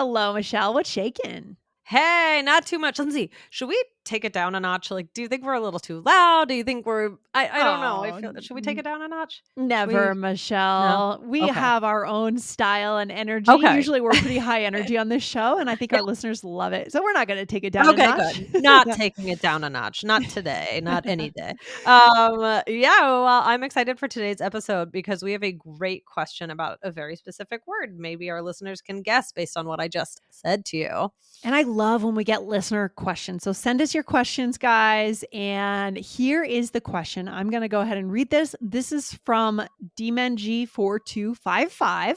Hello, Michelle. What's shaking? Hey, not too much. Lindsay, should we take it down a notch? Like, do you think we're a little too loud? Do you think I don't know. I Oh, feel should we take it down a notch? Should never, we No? Michelle. We Okay. have our own style and energy. Okay. Usually we're pretty high energy on this show, and I think Yeah. our listeners love it. So we're not going to take it down a Okay, notch. good. Not taking it down a notch. Not today. Not any day. Yeah, well, I'm excited for today's episode because we have a great question about a very specific word. Maybe our listeners can guess based on what I just said to you. And I love when we get listener questions. So send us your questions, guys. And here is the question. I'm going to go ahead and read this. This is from DMNG4255.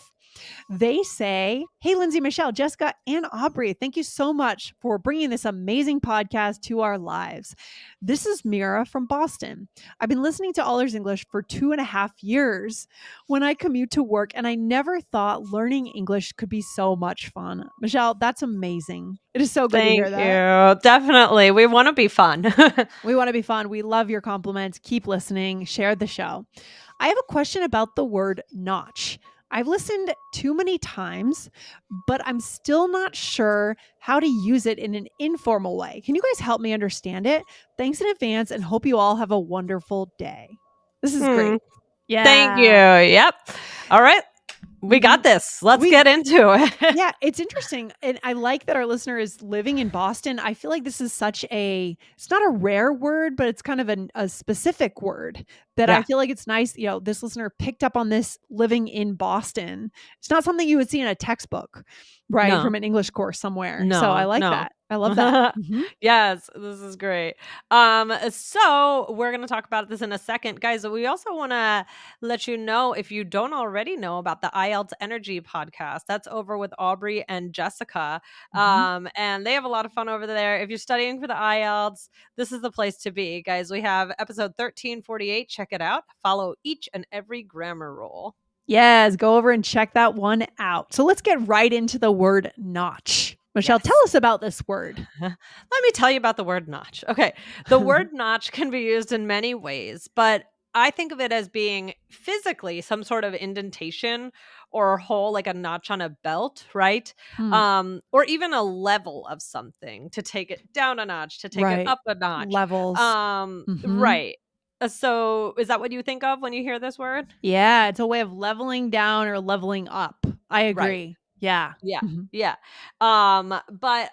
They say, "Hey, Lindsay, Michelle, Jessica, and Aubrey, thank you so much for bringing this amazing podcast to our lives. This is Mira from Boston. I've been listening to All Ears English for 2.5 years when I commute to work, and I never thought learning English could be so much fun." Michelle, that's amazing. It is so good to Thank hear that. you. Definitely. We want to be fun. We want to be fun. We love your compliments. Keep listening. Share the show. I have a question about the word notch. I've listened too many times, but I'm still not sure how to use it in an informal way. Can you guys help me understand it? Thanks in advance and hope you all have a wonderful day. This is Hmm. great. Thank you. Yeah. Yep. All right. We got this. Let's get into it. Yeah, it's interesting. And I like that our listener is living in Boston. I feel like this is it's not a rare word, but it's kind of a specific word that I Yeah. feel like it's nice. This listener picked up on this living in Boston. It's not something you would see in a textbook, right? No. From an English course somewhere. So I No. like No. that. I love that. Mhm. Yes, this is great. So we're gonna talk about this in a second. Guys, we also wanna let you know if you don't already know about the IELTS Energy podcast. That's over with Aubrey and Jessica. Mhm. And they have a lot of fun over there. If you're studying for the IELTS, this is the place to be. Guys, we have episode 1348. Check it out. Follow each and every grammar rule. Yes, go over and check that one out. So let's get right into the word notch. Michelle, tell Yes. us about this word. Let me tell you about the word notch. Okay. The word notch can be used in many ways, but I think of it as being physically some sort of indentation or hole, like a notch on a belt, right? Hmm. Or even a level of something to take it down a notch, to take it Right. up a notch. Levels. Mhm. Right. So is that what you think of when you hear this word? Yeah, it's a way of leveling down or leveling up. I Right. agree. Yeah. Yeah, Mhm. yeah. But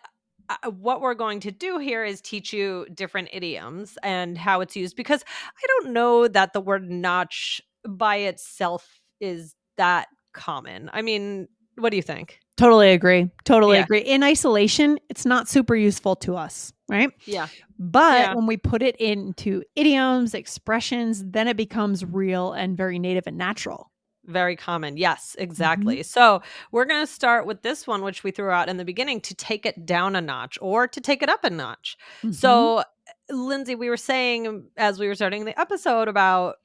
what we're going to do here is teach you different idioms and how it's used because I don't know that the word notch by itself is that common. I mean, what do you think? Totally agree. Totally Yeah, agree. In isolation, it's not super useful to us, right? yeah, But yeah. when we put it into idioms, expressions, then it becomes real and very native and natural. Very common. Yes, Mhm. exactly. So we're going to start with this one, which we threw out in the beginning to take it down a notch or to take it up a notch. Mhm. So, Lindsay, we were saying as we were starting the episode about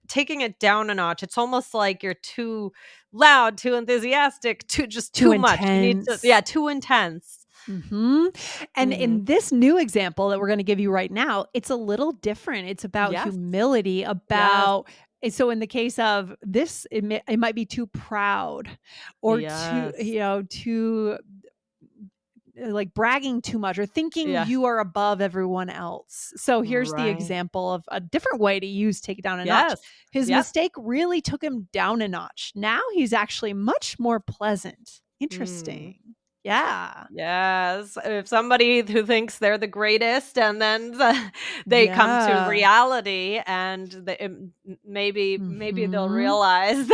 taking it down a notch. It's almost like you're too loud, too enthusiastic, Too too much. You need to, intense. yeah, too intense. Mhm. And Hmm. in this new example that we're going to give you right now, it's a little different. It's about Yes. humility, Yes. so in the case of this, it might be too proud or Yes. too like bragging too much or thinking Yeah. you are above everyone else. So here's the Right. example of a different way to use take it down a notch. Yes. His Yep. mistake really took him down a notch. Now he's actually much more pleasant. Mm. Interesting. Yeah. Yes, if somebody who thinks they're the greatest and then they come to Yeah. reality and maybe they'll Mhm. realize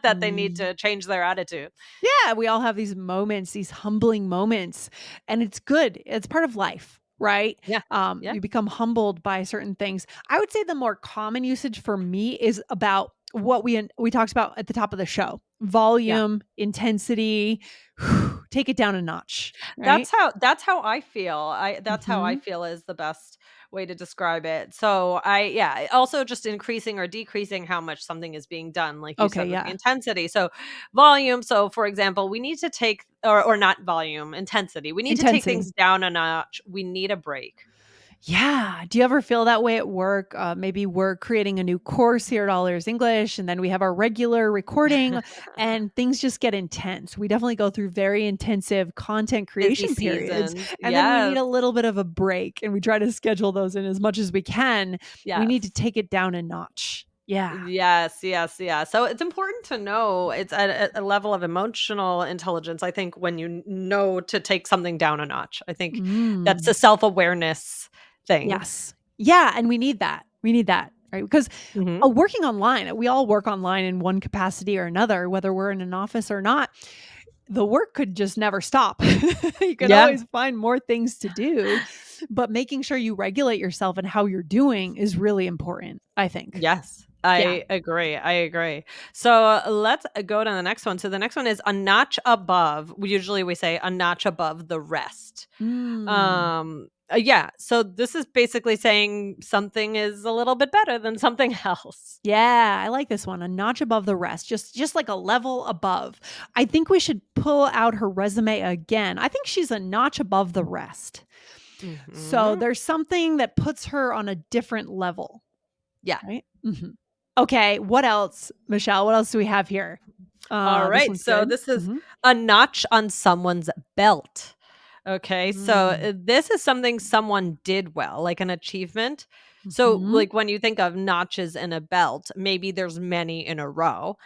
that they need Mm. to change their attitude. Yeah, we all have these moments, these humbling moments, and it's good. It's part of life, right? Yeah. Yeah. You become humbled by certain things. I would say the more common usage for me is about what we talked about at the top of the show: Yeah. volume, intensity. Take it down a notch, right? That's how I feel. That's how I Hmm. feel is the best way to describe it. So also just increasing or decreasing how much something is being done, like you Okay, said with the yeah, intensity. So volume. So for example, we need to take or not volume, intensity. We need to take intensity. things down a notch. We need a break. Yeah. Do you ever feel that way at work? Maybe we're creating a new course here at All Ears English, and then we have our regular recording, and things just get intense. We definitely go through very intensive content Busy creation periods, seasons. and then we Yes. need a little bit of a break, and we try to schedule those in as much as we can. We need to Yes. take it down a notch. Yeah. Yes, yes, yeah. So it's important to know it's at a level of emotional intelligence, I think, when you know to take something down a notch. I think that's Mm. a self-awareness thing. Yes. Yeah, and we need that. We need that, right? Because Mhm. working online, we all work online in one capacity or another, whether we're in an office or not. The work could just never stop. You could Yeah. always find more things to do, but making sure you regulate yourself and how you're doing is really important, I think. Yes. Yeah. I agree. I agree. So let's go to the next one. So the next one is a notch above. Usually we say a notch above the rest. Mm. Yeah. So this is basically saying something is a little bit better than something else. Yeah, I like this one. A notch above the rest, just like a level above. I think we should pull out her resume again. I think she's a notch above the rest. So Mhm. there's something that puts her on a different level, Yeah. right? Okay, what else, Michelle? What else do we have here? All This right. one's So good. this is Mhm. a notch on someone's belt. Okay. So Mm. this is something someone did well, like an achievement. So Mhm. like when you think of notches in a belt, maybe there's many in a row.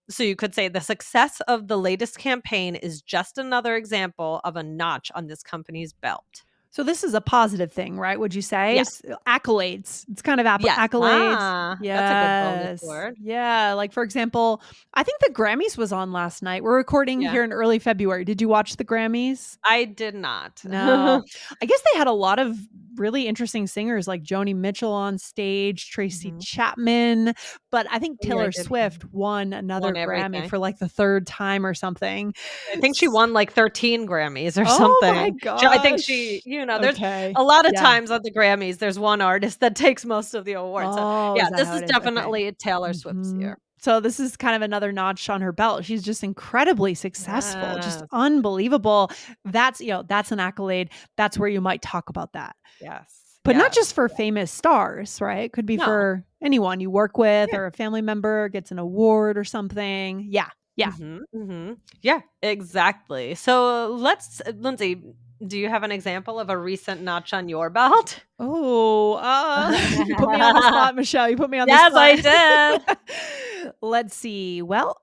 So you could say the success of the latest campaign is just another example of a notch on this company's belt. So this is a positive thing, right? Would you say? Yes. Accolades. It's kind of Yes. accolades. Ah, that's a good bonus Yes. word. Yeah. Like, for example, I think the Grammys was on last night. We're recording Yeah. here in early February. Did you watch the Grammys? I did not. No. I guess they had a lot of really interesting singers like Joni Mitchell on stage, Tracy Mhm. Chapman, but I think Oh, yeah, I Taylor did hear. Swift won Won another Grammy everything. for like the 3rd time or something. I think she S won, like, 13 Grammys or Oh my something. I think she gosh. there's Okay. a lot of Yeah. times at the Grammys, there's one artist that takes most of the awards, so, Oh, yeah, is that this how is it is? Okay. definitely Taylor Swift's Mhm. year. So this is kind of another notch on her belt. She's just incredibly successful, just Yes, unbelievable. That's an accolade. That's where you might talk about that. yes, But not just yes. for famous stars, right? It could be No. for anyone you work with Yeah. or a family member gets an award or something. Yeah. Yeah. Mhm, mhm. Yeah, exactly. So, Lindsay, do you have an example of a recent notch on your belt? Oh, you put me on the spot, Michelle. You put me on the Yes, spot. I did. Let's see. Well,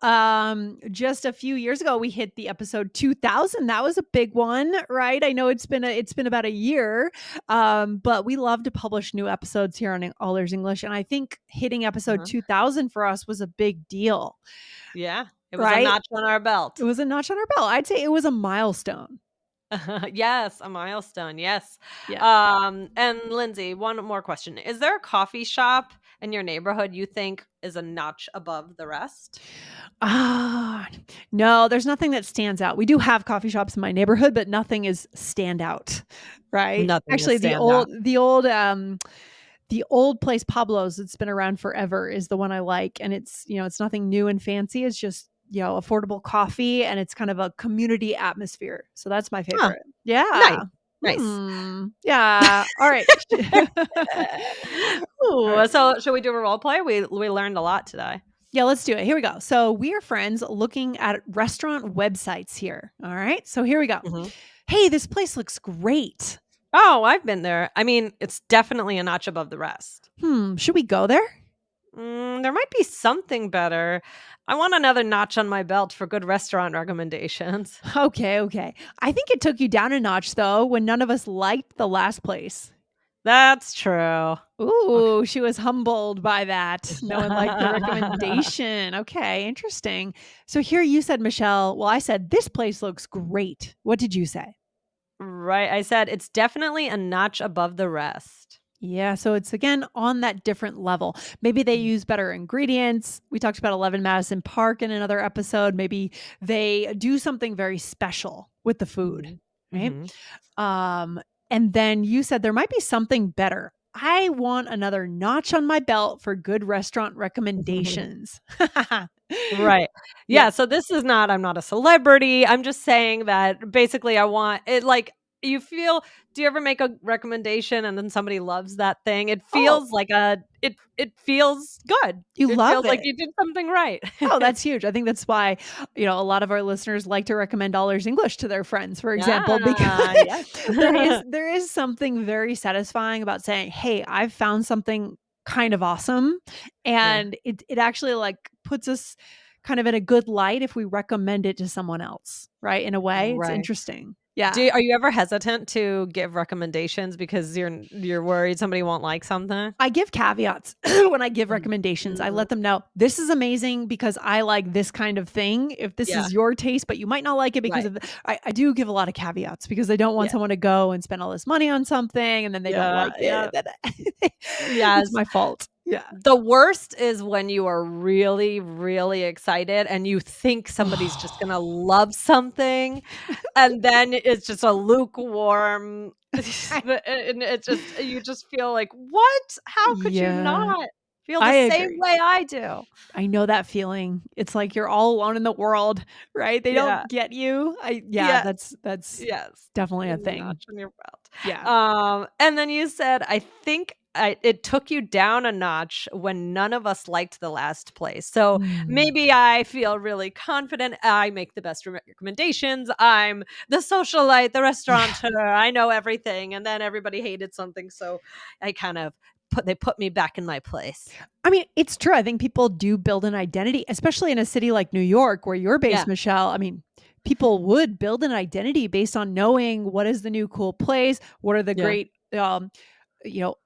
just a few years ago, we hit the episode 2000. That was a big one, right? I know it's been about a year, but we love to publish new episodes here on All Ears English, and I think hitting episode Uh-huh. 2000 for us was a big deal, Yeah, it was a right? notch on our It belt. was a notch on our belt. I'd say it was a milestone. Yes, a milestone, yes. Yeah. And Lindsay, one more question. Is there a coffee shop in your neighborhood you think is a notch above the rest? Ah, no, there's nothing that stands out. We do have coffee shops in my neighborhood, but nothing is standout, right? Nothing is Actually, standout. the old place Pablo's, it's been around forever, is the one I like, and it's nothing new and fancy. It's just, affordable coffee, and it's kind of a community atmosphere. So that's my Huh, favorite. Yeah. nice, nice. Yeah. All right. All Ooh, right. so should we do a role play? We learned a lot today. Yeah, let's do it. Here we go. So we are friends looking at restaurant websites here. All right. So here we go. Mhm. Hey, this place looks great. Oh, I've been there. I mean, it's definitely a notch above the rest. Should we go there? There might be something better. I want another notch on my belt for good restaurant recommendations. Okay, okay. I think it took you down a notch though when none of us liked the last place. That's true. Okay. Ooh, she was humbled by that. No one liked the recommendation. Okay, interesting. So here you said, Michelle, well, I said, this place looks great. What did you say? Right, I said it's definitely a notch above the rest. Yeah, so it's again on that different level. Maybe they Mm, use better ingredients. We talked about 11 Madison Park in another episode. Maybe they do something very special with the food, mhm, right? mhm. Um, and then you said there might be something better. I want another notch on my belt for good restaurant recommendations. Right. Yeah. Yeah, so this is not I'm not a celebrity, I'm just saying that basically I want it like you feel do you ever make a recommendation and then somebody loves that thing? It Oh, feels like it feels good. you It love feels like it. you did something right. Oh, that's huge. I think that's why, a lot of our listeners like to recommend All Ears English to their friends, for example, because Ah, yes. there is something very satisfying about saying, "Hey, I've found something kind of awesome." Yeah, And it actually like puts us kind of in a good light if we recommend it to someone else, right? In a way, it's right. interesting. Yeah. Are you ever hesitant to give recommendations because you're worried somebody won't like something? I give caveats when I give Mhm. recommendations. I Mhm. let them know this is amazing because I like this kind of thing. If this Yeah, is your taste, but you might not like it because right. of I do give a lot of caveats because I don't want Yeah. someone to go and spend all this money on something and then they don't Yeah, like yeah. it. Then it's Yes. my fault. Yeah. The worst is when you are really, really excited and you think somebody's just gonna love something, and then it's just a lukewarm and it just you just feel like, "What? How could you Yeah, not feel the I same agree. way I do?" I know that feeling. It's like you're all alone in the world, right? They Yeah. don't get you. Yeah, Yes. that's Yes. definitely a And the thing. notch on your belt. Yeah. And then you said, "I think it took you down a notch when none of us liked the last place." So, Mm. maybe I feel really confident, I make the best recommendations, I'm the socialite, the Yeah. restaurateur, I know everything, and then everybody hated something, so I kind of put me back in my place. I mean, it's true. I think people do build an identity, especially in a city like New York, where you're based, Yeah. Michelle. I mean, people would build an identity based on knowing what is the new cool place, what are the Yeah. great,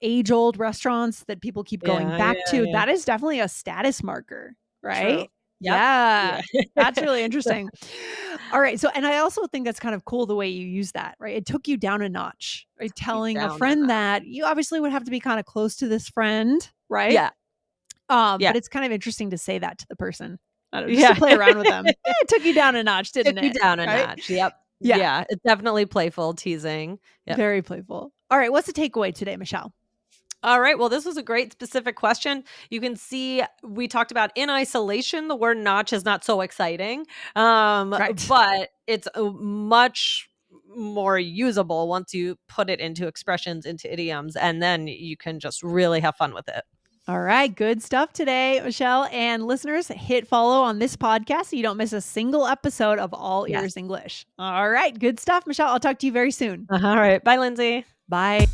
age old restaurants that people keep going Yeah, back yeah, to. yeah. That is definitely a status marker, True. right? Yep. Yeah, Yeah. that's really So interesting. All right. So, and I also think that's kind of cool the way you use that, right? It took you down a notch, right? you Telling a down a friend notch. that you obviously would have to be kind of close to this friend, right? Yeah. Yeah. But it's kind of interesting to say that to the person. I don't know, just to Yeah. play around with them. It took you down a notch, Took didn't you it? down a Right? notch, yep. Yeah, Yeah, it's definitely playful teasing. Yep. very playful. All right, what's the takeaway today, Michelle? Alright, well, this was a great specific question. You can see we talked about in isolation, the word notch is not so exciting, Right. but it's, much more usable once you put it into expressions, into idioms, and then you can just really have fun with it. All right, good stuff today, Michelle. And listeners, hit follow on this podcast so you don't miss a single episode of All Ears Yes. English. All right, good stuff, Michelle. I'll talk to you very soon. Alright, bye, Lindsay. Bye.